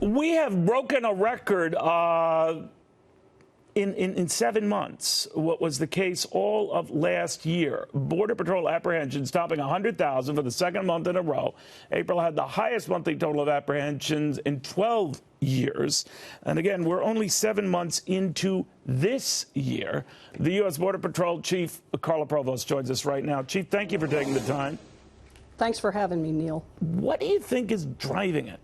We have broken a record in 7 months, what was the case all of last year. Border Patrol apprehensions topping 100,000 for the second month in a row. April had the highest monthly total of apprehensions in 12 years. And again, we're only 7 months into this year. The U.S. Border Patrol Chief Carla Provost joins us right now. Chief, thank you for taking the time. Thanks for having me, Neil. What do you think is driving it?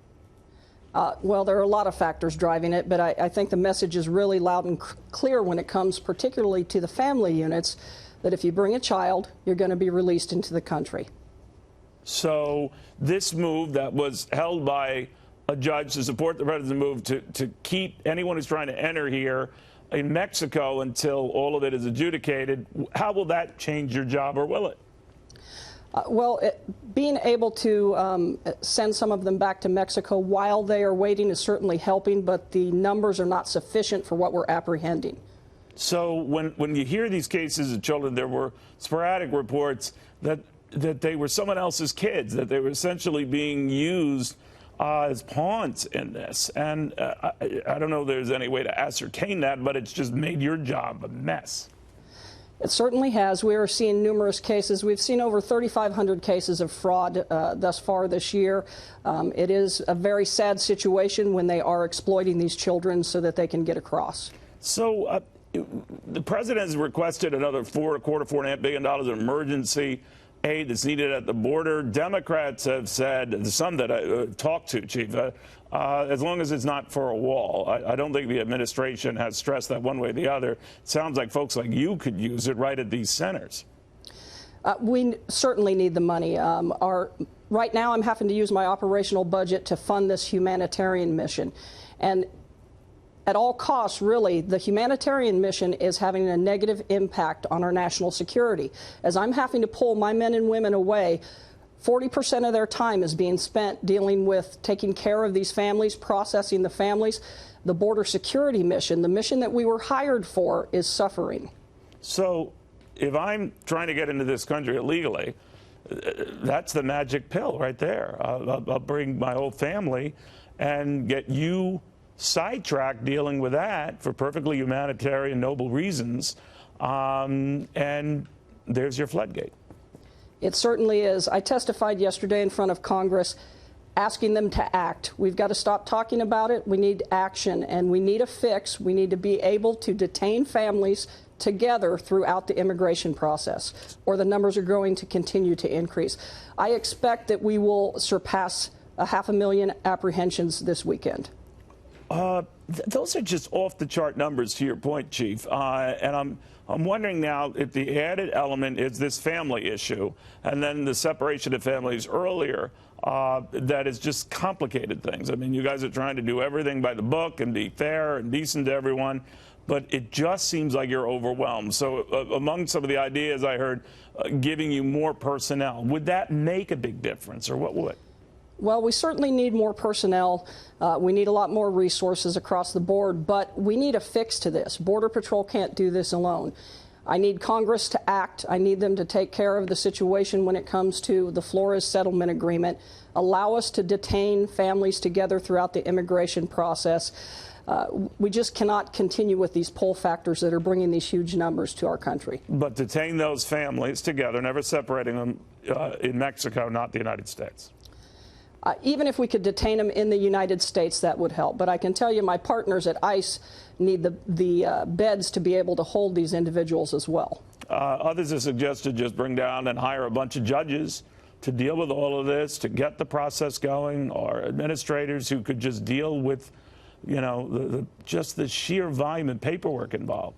Well, there are a lot of factors driving it, but I think the message is really loud and clear when it comes particularly to the family units, that if you bring a child, you're going to be released into the country. So this move that was held by a judge to support the president's move to keep anyone who's trying to enter here in Mexico until all of it is adjudicated, how will that change your job, or will it? Being able to send some of them back to Mexico while they are waiting is certainly helping, but the numbers are not sufficient for what we're apprehending. So when you hear these cases of children, there were sporadic reports that they were someone else's kids, that they were essentially being used as pawns in this. And I don't know if there's any way to ascertain that, but it's just made your job a mess. It certainly has. We are seeing numerous cases. We've seen over 3,500 cases of fraud thus far this year. It is a very sad situation when they are exploiting these children so that they can get across. So the president has requested another $4.25–4.5 billion of emergency aid that's needed at the border. Democrats have said, some that I talked to, Chief, as long as it's not for a wall. I don't think the administration has stressed that one way or the other. It sounds like folks like you could use it right at these centers. We certainly need the money. Right now I'm having to use my operational budget to fund this humanitarian mission. And at all costs, really, the humanitarian mission is having a negative impact on our national security. As I'm having to pull my men and women away, 40% of their time is being spent dealing with taking care of these families, processing the families. The border security mission, the mission that we were hired for, is suffering. So if I'm trying to get into this country illegally, that's the magic pill right there. I'll bring my whole family and get you sidetracked dealing with that for perfectly humanitarian, noble reasons, and there's your floodgate. It certainly is. I testified yesterday in front of Congress asking them to act. We've got to stop talking about it. We need action, and we need a fix. We need to be able to detain families together throughout the immigration process, or the numbers are going to continue to increase. I expect that we will surpass 500,000 apprehensions this weekend. Those are just off-the-chart numbers, to your point, Chief. And I'm wondering now if the added element is this family issue, and then the separation of families earlier, that has just complicated things. I mean, you guys are trying to do everything by the book and be fair and decent to everyone, but it just seems like you're overwhelmed. So among some of the ideas I heard, giving you more personnel, would that make a big difference, or what would? Well, we certainly need more personnel. We need a lot more resources across the board, but we need a fix to this. Border Patrol can't do this alone. I need Congress to act. I need them to take care of the situation when it comes to the Flores settlement agreement, allow us to detain families together throughout the immigration process. We just cannot continue with these pull factors that are bringing these huge numbers to our country. But detain those families together, never separating them in Mexico, not the United States. Even if we could detain them in the United States, that would help. But I can tell you my partners at ICE need the beds to be able to hold these individuals as well. Others have suggested just bring down and hire a bunch of judges to deal with all of this, to get the process going, or administrators who could just deal with, you know, just the sheer volume of paperwork involved.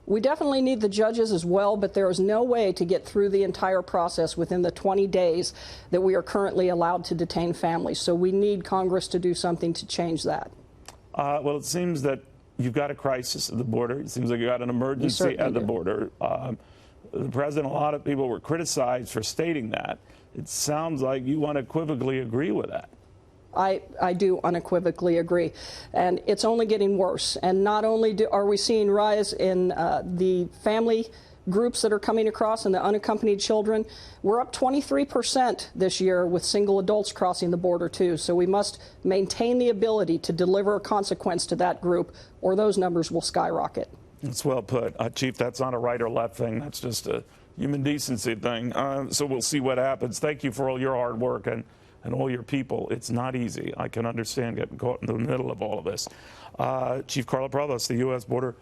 We definitely need the judges as well, but there is no way to get through the entire process within the 20 days that we are currently allowed to detain families. So we need Congress to do something to change that. Well, it seems that you've got a crisis at the border. It seems like you've got an emergency at the border. The president, a lot of people were criticized for stating that. It sounds like you unequivocally agree with that. I do unequivocally agree, and it's only getting worse. And not only are we seeing rise in the family groups that are coming across and the unaccompanied children, we're up 23% this year with single adults crossing the border too. So we must maintain the ability to deliver a consequence to that group, or those numbers will skyrocket. That's well put. Chief, that's not a right or left thing. That's just a human decency thing. So we'll see what happens. Thank you for all your hard work and all your people. It's not easy. I can understand getting caught in the middle of all of this. Chief Carla Provost, the U.S. Border